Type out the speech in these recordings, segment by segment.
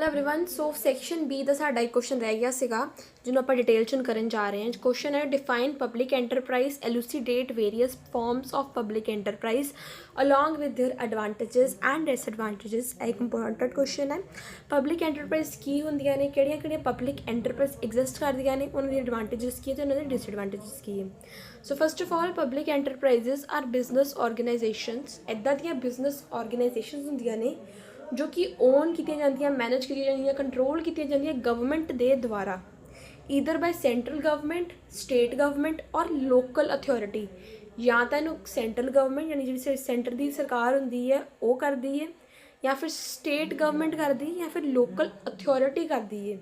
Hello everyone. So section B का साडा एक क्वेश्चन रह गया सीगा जिन्होंने आप डिटेल च करन जा रहे हैं। क्वेश्चन है define public enterprise, elucidate various forms of public enterprise along with their advantages and disadvantages. एक इंपॉर्टेंट क्वेश्चन है। पब्लिक एंटरप्राइज की होंदियां ने, किहड़ियां पब्लिक एंटरप्राइज एग्जिस्ट करदियां ने, उन्हां दी एडवांटेजेस की है ते उन्हां दे डिसएडवांटेजेस की है। So first of all public enterprises are business organisations. इदां दियां बिजनेस ऑर्गेनाइजेशनस होंदियां ने जो कि ओन की जाती, मैनेज की जाती, कंट्रोल की जाती गवर्नमेंट के द्वारा, either by central government, state government और लोकल अथॉरिटी। या तो इनू सेंट्रल गवर्नमेंट यानी जी सेंटर की सरकार होंगी है वो करती है, या फिर स्टेट गवर्नमेंट करती है, या फिर लोकल अथॉरिटी करती है।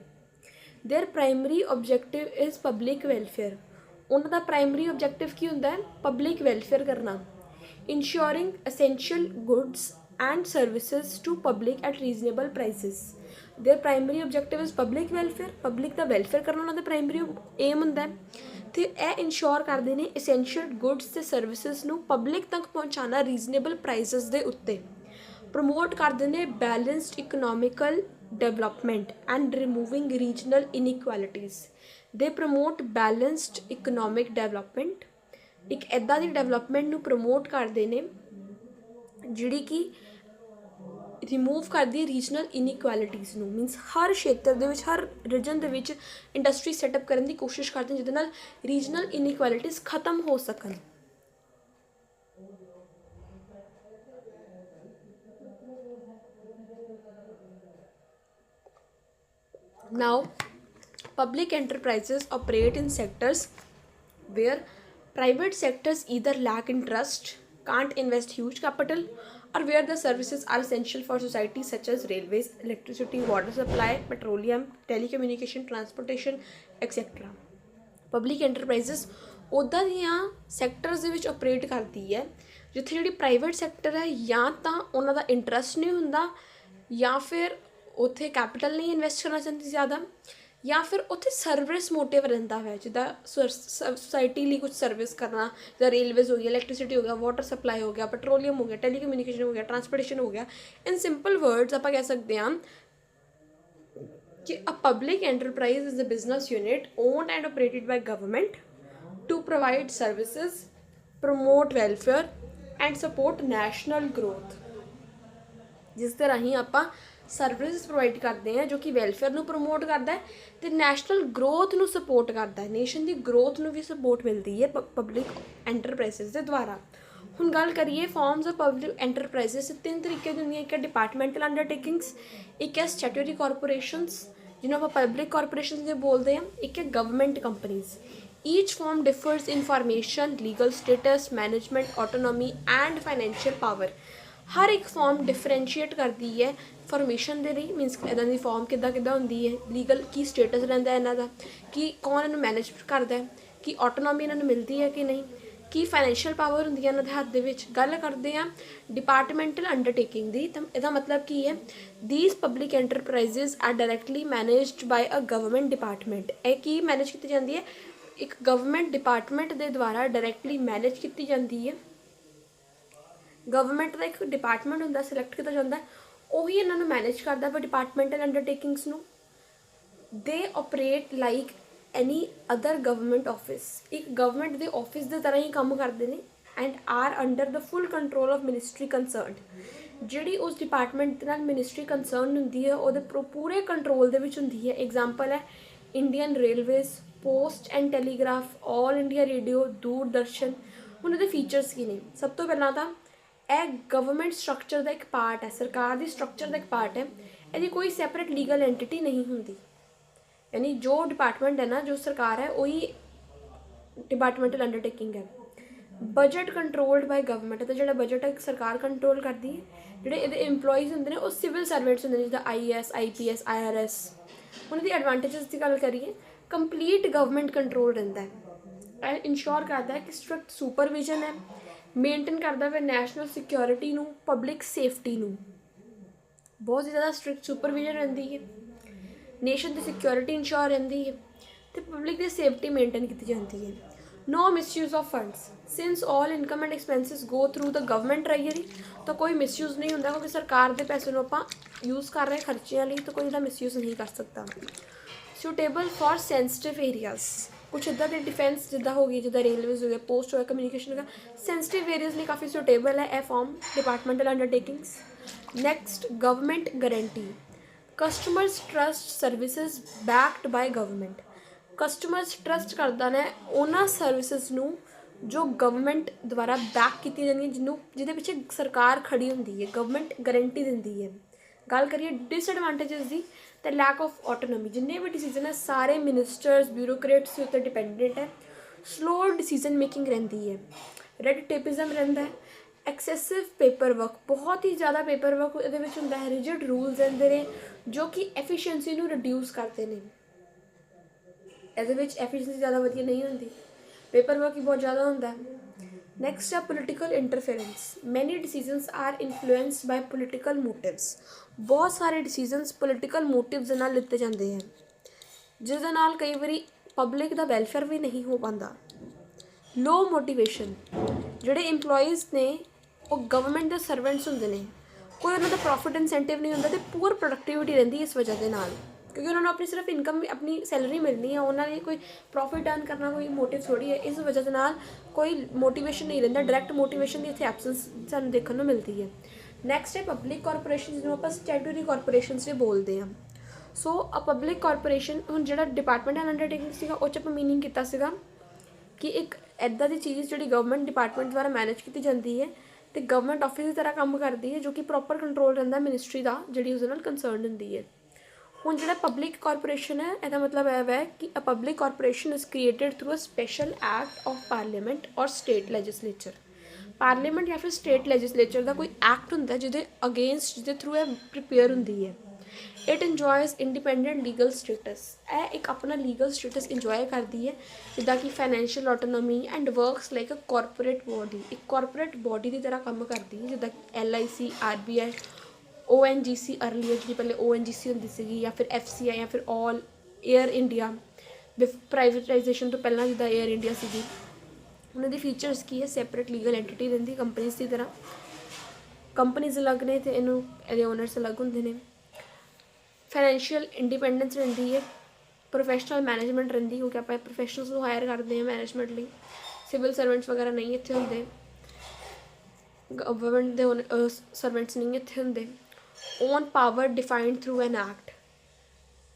There primary objective is public welfare. उनका प्राइमरी ऑब्जेक्टिव की होंदा है? पब्लिक वेलफेयर करना। Ensuring essential goods and services to public at reasonable prices. Their primary objective is public welfare. Public the welfare ਕਰਨਾ ਉਹਨਾਂ ਦਾ primary aim ਹੁੰਦਾ ਹੈ ਤੇ ਇਹ ਇਨਸ਼ੋਰ ਕਰਦੇ ਨੇ essential goods ਤੇ services ਨੂੰ public ਤੱਕ ਪਹੁੰਚਾਉਣਾ reasonable prices ਦੇ ਉੱਤੇ। ਪ੍ਰਮੋਟ ਕਰਦੇ ਨੇ balanced economical development and removing regional inequalities. They promote balanced economic development। ਇੱਕ ਇੱਦਾਂ ਦੀ ਡਿਵੈਲਪਮੈਂਟ ਨੂੰ ਪ੍ਰਮੋਟ ਕਰਦੇ ਨੇ ਜਿਹੜੀ ਕਿ रिमूव करती है रीजनल इनइक्वैलिटीज़ ਨੂੰ। मीनस हर क्षेत्र ਦੇ ਵਿੱਚ, हर रीजन ਦੇ ਵਿੱਚ इंडस्ट्री सैटअप करने की कोशिश करते हैं जिहदे नाल रीजनल इनइक्वैलिटीज़ खत्म हो सकन। Now public enterprises operate in sectors where private sectors either lack interest, can't invest huge capital, or where the services are essential for society such as railways, electricity, water supply, petroleum, telecommunication, transportation, etc. Public enterprises ਉੱਦਾਂ ਦੀਆਂ sectors ਦੇ ਵਿੱਚ operate ਕਰਦੀ ਹੈ ਜਿੱਥੇ ਜਿਹੜੀ private sector ਹੈ ਜਾਂ ਤਾਂ ਉਹਨਾਂ ਦਾ ਇੰਟਰਸਟ ਨਹੀਂ ਹੁੰਦਾ, ਜਾਂ ਫਿਰ ਉੱਥੇ ਕੈਪੀਟਲ ਨਹੀਂ ਇਨਵੈਸਟ ਕਰਨਾ ਚਾਹੁੰਦੀ ਜ਼ਿਆਦਾ, ਜਾਂ ਫਿਰ ਉੱਥੇ ਸਰਵਿਸ ਮੋਟਿਵ ਰਹਿੰਦਾ ਹੈ ਜਿੱਦਾਂ सोसाइटी ਲਈ कुछ सर्विस करना, जिदा रेलवेज हो गया, इलैक्ट्रिसिटी हो गया, वाटर सप्लाई हो गया, पेट्रोलियम हो गया, टेलीकम्यूनिकेशन हो गया, ट्रांसपोर्टेशन हो गया। इन सिंपल वर्ड्स आप कह सकते हैं कि a public enterprise is a business unit owned and operated by government to provide services, promote welfare and support national growth. जिस तरह ही आप सर्विस प्रोवाइड करते हैं जो कि वेलफेयर ਨੂੰ प्रमोट करता है तो नैशनल ग्रोथ ਨੂੰ सपोर्ट करता है, नेशन की ग्रोथ ਨੂੰ भी सपोर्ट मिलती है पब्लिक एंटरप्राइजेस के द्वारा। ਹੁਣ ਗੱਲ ਕਰੀਏ फॉर्म्स ऑफ पब्लिक एंटरप्राइजेस, तीन तरीके दी होंदियां। एक है डिपार्टमेंटल अंडरटेकिंग्स, एक है स्टैट्यूटरी कॉरपोरेशनस जिन्होंने आप पब्लिक कॉरपोरेशन से बोलते हैं, एक है government companies. Each form differs in formation, legal status, management, autonomy and financial power. हर एक फॉर्म डिफरेंशिएट करती है फॉर्मेशन के लिए। मीनस इदां दी फॉर्म किद्दां होंदी है, लीगल की स्टेटस रहिंदा इन्हां दा, कि कौन इन्हूं मैनेज करता है, कि ऑटोनॉमी इन्हां नूं मिलती है कि नहीं, की फाइनैंशियल पावर होंदी है इन्हां दे हत्थ दे विच। गल करते हैं डिपार्टमेंटल अंडरटेकिंग दी, तो इहदा मतलब की है these public enterprises are directly managed by a government department. यह की मैनेज की जाती है? एक गवर्नमेंट डिपार्टमेंट के द्वारा डायरैक्टली मैनेज की जाती है। गवर्नमेंट का एक डिपार्टमेंट होंदा, सिलैक्ट किया जाता है, ਉਹੀ ਇਹਨਾਂ ਨੂੰ मैनेज करता है डिपार्टमेंटल अंडरटेकिंग्स ਨੂੰ। They operate like any other government office, एक गवर्नमेंट के ऑफिस की तरह ही काम करते हैं and are under the full control of ministry concern. जी उस डिपार्टमेंट के नाल मिनिस्ट्री कंसर्न होंगी है वो पूरे कंट्रोल दे विच होंदी है। एग्जाम्पल है Indian railways, post and telegraph, all India radio, Doordarshan. उन्होंने फीचर्स की ने, सब तो पहला तो यह गवर्नमेंट स्ट्रक्चर का एक पार्ट है, सरकार की स्ट्रक्चर का एक पार्ट है। यदि कोई सैपरेट लीगल एंटिटी नहीं होंगी, यानी जो डिपार्टमेंट है ना, जो सरकार है वही डिपार्टमेंटल अंडरटेकिंग है। बजट कंट्रोल्ड बाय गवर्नमेंट, तो जो बजट है सरकार कंट्रोल करती है। जोड़े ये इंपलॉइज होंगे वो सिविल सर्वेंट्स होंगे जिदा IAS, IPS, IRS। उन्होंने एडवांटेजेस की गल करिए, कंप्लीट गवर्नमेंट कंट्रोल रहिंदा है, इंश्योर करता है कि स्ट्रिक्ट सुपरविजन है, मेनटेन करता है नैशनल सिक्योरिटी नू, पब्लिक सेफ्टी नू। बहुत ज़्यादा स्ट्रिक्ट सुपरविजन रहिंदी है, नेशन की सिक्योरिटी इंश्योर रहिंदी है, तो पब्लिक की सेफ्टी मेनटेन की जाती है। No misuse of funds since all income and expenses go through the government treasury, तो कोई मिसयूज नहीं होंगे क्योंकि सरकार के पैसे आप यूज़ कर रहे खर्चों लिए, तो कोई इसका मिसयूज नहीं कर सकता। सूटेबल फॉर सेंसिटिव एरियाज, कुछ इदा के डिफेंस जिदा हो गई, जिदा रेलवेज हो गया, पोस्ट हो गया, कम्यूनीकेशन हो गया, सेंसिटिव एरियाज लिए काफ़ी सूटेबल है यह form departmental undertakings. Next government guarantee, customers trust services backed by government, customers trust करता ने उन्होंने सर्विसेज नू जो गवर्नमेंट द्वारा बैक की जाती जिन्हों जिदे पिछे सरकार खड़ी होंगी है, गवर्नमेंट गारंटी दी है। गल करिए डिसएडवांटेजेस की, तो लैक ऑफ ऑटोनॉमी, जिन्ने भी डिसीजन है सारे मिनिस्टर्स ब्यूरोक्रेट्स के उत्ते डिपेंडेंट है, स्लो डिसीजन मेकिंग रही है, रेड टेपिज्म रहा है, एक्सैसिव पेपर वर्क, बहुत ही ज़्यादा पेपर वर्क ये होंगे है, रिजिड रूल्स रहते हैं जो कि एफिशिएंसी नू रिड्यूस करते हैं, ये एफिशिएंसी ज़्यादा वधिया नहीं होंगी, पेपर वर्क ही बहुत ज़्यादा होंगे है। नैक्सट है political interference, many decisions are influenced by political motives, बहुत सारे डिसीजनस पोलिटिकल मोटिव्स दे नाल लिते जाते हैं जिस दे नाल कई बारी पब्लिक का वेलफेयर भी नहीं हो पाता। लो मोटिवेशन, जोड़े इंपलॉइज़ ने वो गवर्नमेंट के सर्वेंट्स होंगे ने, कोई उन्होंने प्रॉफिट इंसेंटिव नहीं होंगे, तो पुअर प्रोडक्टिविटी रही है इस वजह के नाल, क्योंकि उन्होंने अपनी सिर्फ इनकम अपनी सैलरी मिलनी है, उन्होंने कोई प्रॉफिट अर्न करना कोई मोटिव थोड़ी है, इस वजह से कोई मोटिवेशन नहीं रहा, डायरैक्ट मोटिवेशन की इतने एबसेंस सानू देखने को मिलती है। नैक्सट है पब्लिक कॉरपोरेशन, जिन्होंने आप स्टैट्यूटरी कॉरपोरेशन से बोलते हैं। सो अ पब्लिक कॉरपोरेशन हम जो डिपार्टमेंटल अंडरटेकिंग सीगा उस आप मीनिंग किया सीगा कि एक ऐदा की चीज़ जी गवर्नमेंट डिपार्टमेंट द्वारा मैनेज की जाती है, तो गवर्नमेंट ऑफिस की तरह काम करती है, जो कि प्रॉपर कंट्रोल रहा मिनिस्ट्री का जी उस कंसर्न होंगी है। हूँ जो पब्लिक कॉरपोरेशन है, यदा मतलब यह है कि a public corporation is created through a special act of parliament और स्टेट लैजिसलेचर, पार्लीमेंट या फिर स्टेट लैजिसलेचर का कोई एक्ट होंगे जिदे अगेंस्ट जिदे थ्रू यह प्रिपेयर होंगी है। It enjoys independent legal status, यह एक अपना लीगल स्टेटस इंजॉय करती है, जिदा कि financial autonomy and works like a corporate body, एक कॉरपोरेट बॉडी की तरह काम करती है, जिदा LIC RBI ONGC अर्लीयर जी पहले ONGC होंगी सी, या फिर FCI या फिर ऑल एयर इंडिया प्राइवेटाइजेशन तो पहला जिदा एयर इंडिया सी। उन्होंने फीचर्स की है, सैपरेट लीगल एंटिटी रही कंपनीज की तरह, कंपनीज अलग ने तो इन्होंने ओनर्स अलग होंगे ने। फाइनैशियल इंडिपेंडेंस रही है, प्रोफैशनल मैनेजमेंट रही, क्योंकि आप प्रोफैशनल्स को हायर करते हैं मैनेजमेंट लिए, सिविल सर्वेंट्स वगैरह नहीं इतने होंगे, गवर्नमेंट के सर्वेंट्स नहीं इतने होंगे। Own power defined through an act,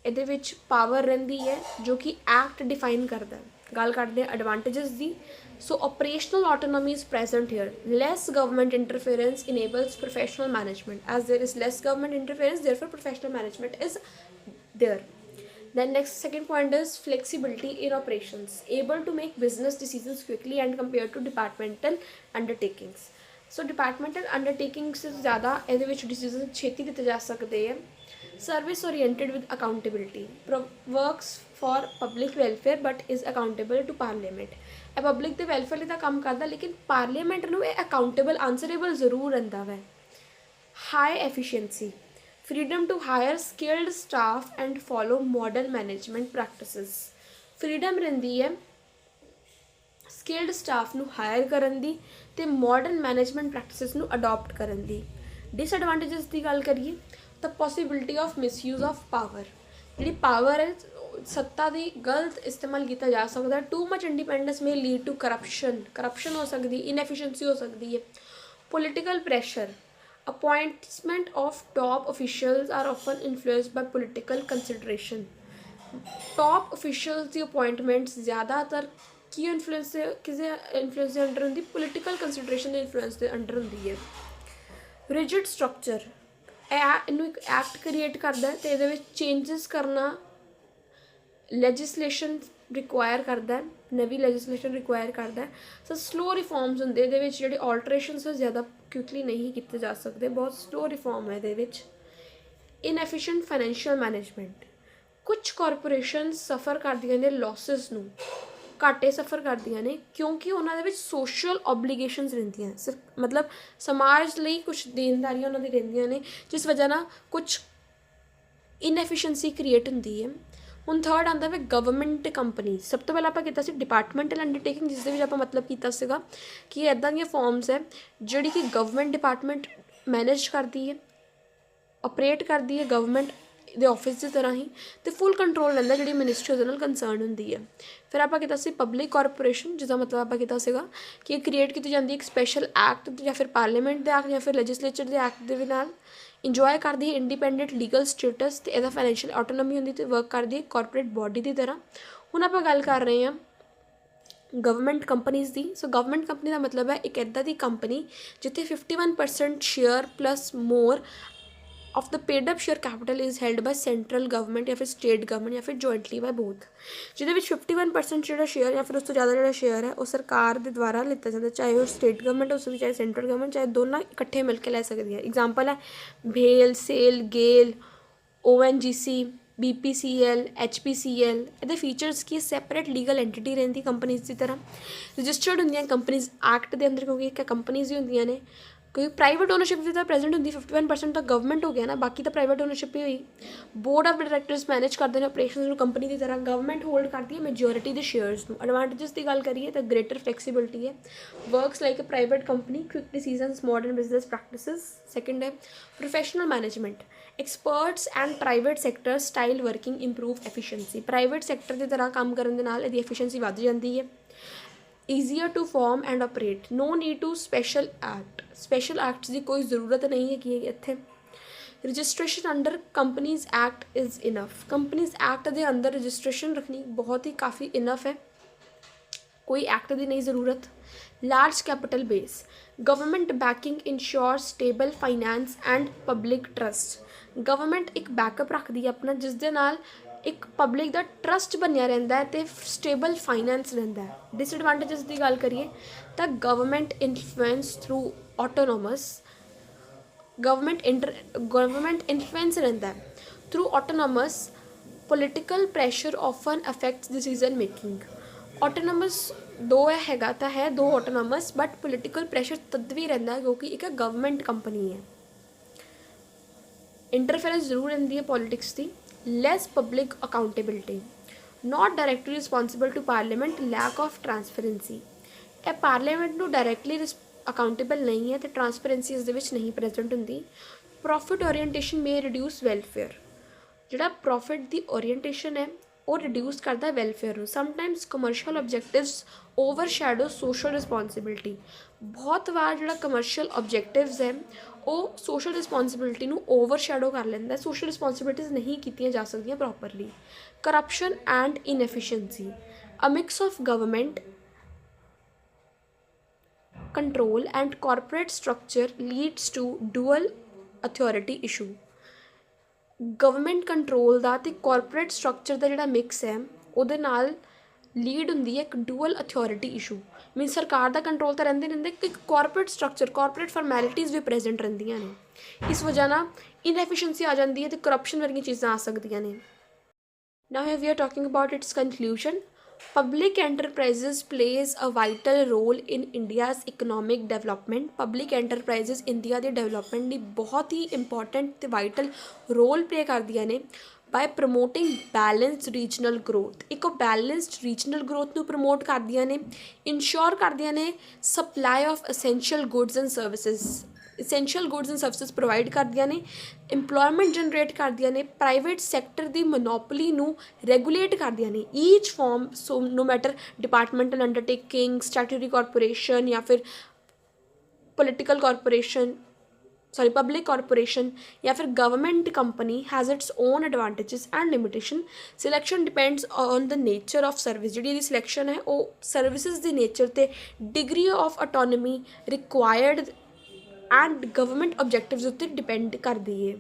ये पावर रही है जो कि एक्ट डिफाइन करता है। गल करते हैं एडवांटेजेस की, so operational autonomy is present here, less government interference enables professional management, as there is less government interference therefore professional management is there. Then next second point is flexibility in operations, able to make business decisions quickly and compared to departmental undertakings. So departmental undertakings से ज़्यादा ये decision छेती किए जा सकते हैं। Service oriented with accountability, works for public welfare but is accountable to parliament, ए public के welfare लिए काम करता, लेकिन पार्लीमेंट नूं अकाउंटेबल आंसरेबल जरूर रहिंदा वै। High efficiency, freedom to hire skilled staff and follow modern management practices, freedom रही है स्किल्ड स्टाफ नूं हायर करन दी ते मॉडर्न मैनेजमेंट प्रैक्टिसेस नूं अडॉप्ट करन दी। डिसएडवांटेजेस की गल करिए तो possibility of misuse of power, जी पावर है सत्ता की गलत इस्तेमाल किया जा सकता है। Too much independence may lead to corruption हो सकती, इनएफिशिएंसी हो सकती है। Political pressure, appointment of top officials are often influenced by political consideration, top officials की अपॉइंटमेंट्स ज़्यादातर की इन्फ्लुएंस किसी इन्फ्लुएंस के अंडर होंगी, पोलिटिकल कंसिडरेशन के इन्फ्लुएंस के अंडर होंगी है। रिजिड स्ट्रक्चर, इनू एक एक्ट क्रिएट करता है, तो ये चेंजिस करना लैजिसलेशन रिक्वायर करता है, नवी लैजिसलेशन रिक्वायर करता है। सो स्लो रिफॉर्म्स होंगे ये जो ऑल्ट्रेशन ज़्यादा क्विकली नहीं किए जा सकते, बहुत स्लो रिफॉर्म है ये। इनएफिशिएंट फाइनैशियल मैनेजमेंट, कुछ कॉरपोरेशन सफ़र करदियां ने लॉसिस नूं, घाटे सफ़र करदियां ने क्योंकि उन्होंने सोशल ऑबलीगेशनस रहिंदियां, सिर्फ मतलब समाज लिए कुछ देनदारियां उन्होंने रहिंदियां ने, जिस वजह ना कुछ इनएफिशिएंसी क्रिएट होंदी है। ਹੁਣ ਥਰਡ ਆਉਂਦਾ ਵਾ ਗਵਰਨਮੈਂਟ ਕੰਪਨੀ। ਸਭ ਤੋਂ ਪਹਿਲਾਂ ਆਪਾਂ ਕੀਤਾ ਸੀ ਡਿਪਾਰਟਮੈਂਟਲ ਅੰਡਰਟੇਕਿੰਗ, ਜਿਸ ਦੇ ਵਿੱਚ ਆਪਾਂ ਮਤਲਬ ਕੀਤਾ ਸੀਗਾ ਕਿ ਇੱਦਾਂ ਦੀਆਂ ਫੋਰਮਸ ਹੈ ਜਿਹੜੀ ਕਿ ਗਵਰਨਮੈਂਟ ਡਿਪਾਰਟਮੈਂਟ ਮੈਨੇਜ ਕਰਦੀ ਹੈ, ਆਪਰੇਟ ਕਰਦੀ ਹੈ ਗਵਰਨਮੈਂਟ ਦੇ ਆਫਿਸ ਦੀ ਤਰ੍ਹਾਂ ਹੀ, ਅਤੇ ਫੁੱਲ ਕੰਟਰੋਲ ਲੈਂਦਾ ਜਿਹੜੀ ਮਿਨਿਸਟਰੀ ਉਹਦੇ ਨਾਲ ਕੰਸਰਨ ਹੁੰਦੀ ਹੈ। ਫਿਰ ਆਪਾਂ ਕੀਤਾ ਸੀ ਪਬਲਿਕ ਕਾਰਪੋਰੇਸ਼ਨ, ਜਿਹਦਾ ਮਤਲਬ ਆਪਾਂ ਕੀਤਾ ਸੀਗਾ ਕਿ ਇਹ ਕ੍ਰੀਏਟ ਕੀਤੀ ਜਾਂਦੀ ਇੱਕ ਸਪੈਸ਼ਲ ਐਕਟ ਜਾਂ ਫਿਰ ਪਾਰਲੀਮੈਂਟ ਦੇ ਐਕਟ ਜਾਂ ਫਿਰ ਲੈਜਿਸਲੇਚਰ ਦੇ ਐਕਟ ਦੇ ਨਾਲ ਇੰਜੋਏ ਕਰਦੀ ਹੈ ਇੰਡੀਪੈਂਡੈਂਟ ਲੀਗਲ ਸਟੇਟਸ, ਅਤੇ ਇਹਦਾ ਫਾਈਨੈਂਸ਼ੀਅਲ ਆਟੋਨੋਮੀ ਹੁੰਦੀ ਅਤੇ ਵਰਕ ਕਰਦੀ ਹੈ ਕਾਰਪੋਰੇਟ ਬੋਡੀ ਦੀ ਤਰ੍ਹਾਂ। ਹੁਣ ਆਪਾਂ ਗੱਲ ਕਰ ਰਹੇ ਹਾਂ ਗਵਰਨਮੈਂਟ ਕੰਪਨੀਜ਼ ਦੀ। ਸੋ ਗਵਰਨਮੈਂਟ ਕੰਪਨੀ ਦਾ ਮਤਲਬ ਹੈ ਇੱਕ ਇੱਦਾਂ ਦੀ ਕੰਪਨੀ ਜਿੱਥੇ 51% share plus more of the paid up share capital is held by central government ਜਾਂ ਫਿਰ state government ਜਾਂ ਫਿਰ jointly by both, ਜਿਹਦੇ ਵਿੱਚ 51% ਜਿਹੜਾ ਸ਼ੇਅਰ ਜਾਂ ਫਿਰ ਉਸ ਤੋਂ ਜ਼ਿਆਦਾ ਜਿਹੜਾ ਸ਼ੇਅਰ ਹੈ ਉਹ ਸਰਕਾਰ ਦੇ ਦੁਆਰਾ ਲਿੱਤਾ ਜਾਂਦਾ, ਚਾਹੇ ਉਹ ਸਟੇਟ ਗਵਰਨਮੈਂਟ ਹੋ ਸਕਦੀ, ਚਾਹੇ ਸੈਂਟਰਲ ਗਵਰਨਮੈਂਟ, ਚਾਹੇ ਦੋਨਾਂ ਇਕੱਠੇ ਮਿਲ ਕੇ ਲੈ ਸਕਦੀ ਹੈ। ਐਗਜ਼ਾਮਪਲ ਹੈ ਭੇਲ, ਸੇਲ, ਗੇਲ, ONGC, BPCL, HPCL। ਇਹਦੇ ਫੀਚਰਸ ਕੀ ਸੈਪਰੇਟ ਲੀਗਲ ਐਂਟੀਟੀ ਰਹਿੰਦੀ ਕੰਪਨੀਜ਼ ਦੀ ਤਰ੍ਹਾਂ, ਰਜਿਸਟਰਡ ਹੁੰਦੀਆਂ ਕੰਪਨੀਜ਼ ਐਕਟ ਦੇ ਅੰਦਰ, ਕਿਉਂਕਿ ਇੱਕ ਕੰਪਨੀਜ਼ ਹੀ ਹੁੰਦੀਆਂ ਨੇ। ਕਿਉਂਕਿ ਪ੍ਰਾਈਵੇਟ ਓਨਰਸ਼ਿਪ ਵੀ ਤਾਂ ਪ੍ਰੈਜ਼ੈਂਟ ਹੁੰਦੀ, 51% ਤਾਂ ਗਵਰਨਮੈਂਟ ਹੋ ਗਿਆ ਨਾ, ਬਾਕੀ ਤਾਂ ਪ੍ਰਾਈਵੇਟ ਓਨਰਸ਼ਿਪ ਹੀ ਹੋਈ। ਬੋਰਡ ਆਫ ਡਾਇਰੈਕਟਰਸ ਮੈਨੇਜ ਕਰਦੇ ਨੇ ਆਪਰੇਸ਼ਨਸ ਨੂੰ ਕੰਪਨੀ ਦੀ ਤਰ੍ਹਾਂ, ਗਵਰਨਮੈਂਟ ਹੋਲਡ ਕਰਦੀ ਹੈ ਮੈਜੋਰਿਟੀ ਦੇ ਸ਼ੇਅਰਸ ਨੂੰ। ਐਡਵਾਂਟੇਜਸ ਦੀ ਗੱਲ ਕਰੀਏ ਤਾਂ ਗ੍ਰੇਟਰ ਫਲੈਕਸੀਬਿਲਿਟੀ ਹੈ, works like a private company, quick decisions, modern business practices. Second ਹੈ professional management, experts and private sector style working improve efficiency. Private sector ਦੀ ਤਰ੍ਹਾਂ ਕੰਮ ਕਰਨ ਦੇ ਨਾਲ ਇਹਦੀ ਐਫੀਸ਼ੀਐਂਸੀ ਵੱਧ ਜਾਂਦੀ ਹੈ। Easier to form and operate, no need to special acts ਦੀ ਕੋਈ ਜ਼ਰੂਰਤ ਨਹੀਂ ਹੈਗੀ ਇੱਥੇ। Registration under companies act is enough, companies act ਦੇ ਅੰਦਰ ਰਜਿਸਟ੍ਰੇਸ਼ਨ ਰੱਖਣੀ ਬਹੁਤ ਹੀ ਕਾਫੀ ਇਨਫ ਹੈ, ਕੋਈ ਐਕਟ ਦੀ ਨਹੀਂ ਜ਼ਰੂਰਤ। Large capital base, government backing insure stable finance and public trust. Government ਇੱਕ ਬੈਕਅਪ ਰੱਖਦੀ ਹੈ ਆਪਣਾ, ਜਿਸ ਦੇ ਨਾਲ ਇੱਕ ਪਬਲਿਕ ਦਾ ਟਰਸਟ ਬਣਿਆ ਰਹਿੰਦਾ ਹੈ ਅਤੇ ਸਟੇਬਲ ਫਾਈਨੈਂਸ ਰਹਿੰਦਾ ਹੈ। ਡਿਸਐਡਵਾਂਟੇਜਸ ਦੀ ਗੱਲ ਕਰੀਏ ਤਾਂ government influence through autonomous, government influence ਰਹਿੰਦਾ ਹੈ through autonomous, political pressure often affects decision making. Autonomous ਦੋ ਹੈਗਾ ਤਾਂ ਹੈ, ਦੋ ਆਟੋਨੋਮਸ, ਬਟ ਪੋਲੀਟੀਕਲ ਪ੍ਰੈਸ਼ਰ ਤਦ ਵੀ ਰਹਿੰਦਾ ਕਿਉਂਕਿ ਇੱਕ ਗਵਰਨਮੈਂਟ ਕੰਪਨੀ ਹੈ। ਇੰਟਰਫੇਰੈਂਸ ਜ਼ਰੂਰ ਰਹਿੰਦੀ ਹੈ ਪੋਲੀਟਿਕਸ ਦੀ। Less public accountability, not directly responsible to parliament, lack of transparency. ਇਹ ਪਾਰਲੀਮੈਂਟ ਨੂੰ ਡਾਇਰੈਕਟਲੀ ਅਕਾਊਂਟੇਬਲ ਨਹੀਂ ਹੈ ਅਤੇ ਟਰਾਂਸਪੇਰੈਂਸੀ ਇਸ ਦੇ ਵਿੱਚ ਨਹੀਂ ਪ੍ਰੈਜ਼ੈਂਟ ਹੁੰਦੀ। ਪ੍ਰੋਫਿਟ ਓਰੀਐਂਟੇਸ਼ਨ ਮੇ ਰਿਡਿਊਸ ਵੈਲਫੇਅਰ, ਜਿਹੜਾ ਪ੍ਰੋਫਿਟ ਦੀ ਓਰੀਐਂਟੇਸ਼ਨ ਹੈ ਉਹ ਰਿਡਿਊਸ ਕਰਦਾ ਵੈਲਫੇਅਰ ਨੂੰ। ਸਮਟਾਈਮਸ ਕਮਰਸ਼ੀਅਲ ਓਬਜੈਕਟਿਵਸ ਓਵਰਸ਼ੈਡੋ ਸੋਸ਼ਲ ਰਿਸਪੋਂਸੀਬਿਲਿਟੀ, ਬਹੁਤ ਵਾਰ ਜਿਹੜਾ ਕਮਰਸ਼ੀਅਲ ਓਬਜੈਕਟਿਵਸ ਹੈ ਉਹ ਸੋਸ਼ਲ ਰਿਸਪੋਂਸੀਬਿਲਿਟੀ ਨੂੰ ਓਵਰਸ਼ੈਡੋ ਕਰ ਲੈਂਦਾ, ਸੋਸ਼ਲ ਰਿਸਪੋਂਸੀਬਿਲਿਟੀਜ਼ ਨਹੀਂ ਕੀਤੀਆਂ ਜਾ ਸਕਦੀਆਂ properly. Corruption and inefficiency, a mix of government control and corporate structure leads to dual authority issue. Government control ਦਾ ਅਤੇ ਕਾਰਪੋਰੇਟ ਸਟਰਕਚਰ ਦਾ ਜਿਹੜਾ ਮਿਕਸ ਹੈ ਉਹਦੇ ਨਾਲ ਲੀਡ ਹੁੰਦੀ ਹੈ ਇੱਕ ਡੂਅਲ ਅਥੋਰਿਟੀ ਇਸ਼ੂ। ਮੀਨਸ ਸਰਕਾਰ ਦਾ ਕੰਟਰੋਲ ਤਾਂ ਰਹਿੰਦੇ ਇੱਕ ਕਾਰਪੋਰੇਟ ਸਟਰਕਚਰ, ਕਾਰਪੋਰੇਟ ਫਾਰਮੈਲਿਟੀਜ਼ ਵੀ ਪ੍ਰੈਜ਼ੈਂਟ ਰਹਿੰਦੀਆਂ ਨੇ। ਇਸ ਵਜ੍ਹਾ ਨਾਲ ਇਨਐਫੀਸ਼ੀਐਂਸੀ ਆ ਜਾਂਦੀ ਹੈ ਅਤੇ ਕਰਪਸ਼ਨ ਵਰਗੀਆਂ ਚੀਜ਼ਾਂ ਆ ਸਕਦੀਆਂ ਨੇ। Now we are talking about its conclusion. Public enterprises plays a vital role in India's economic development। Public enterprises India ਦੇ development ਲਈ ਬਹੁਤ ਹੀ important ਤੇ vital role play ਕਰਦੀਆਂ ਨੇ by promoting balanced regional growth। ਇੱਕ balanced regional growth ਨੂੰ promote ਕਰਦੀਆਂ ਨੇ, ensure ਕਰਦੀਆਂ ਨੇ supply of essential goods and services। essential goods and services provide ਕਰਦੀਆਂ ਨੇ, employment generate ਕਰਦੀਆਂ ਨੇ, private sector ਦੀ monopoly ਨੂੰ regulate ਕਰਦੀਆਂ ਨੇ। each form, so no matter departmental undertaking, statutory corporation ਜਾਂ ਫਿਰ political corporation, public corporation ਜਾਂ ਫਿਰ government company has its own advantages and limitation। selection depends on the nature of service। ਜਿਹੜੀ ਇਹਦੀ selection ਹੈ ਉਹ services ਦੀ nature ਤੇ degree of autonomy required and government objectives ਉੱਤੇ ਡਿਪੈਂਡ ਕਰਦੀ ਹੈ।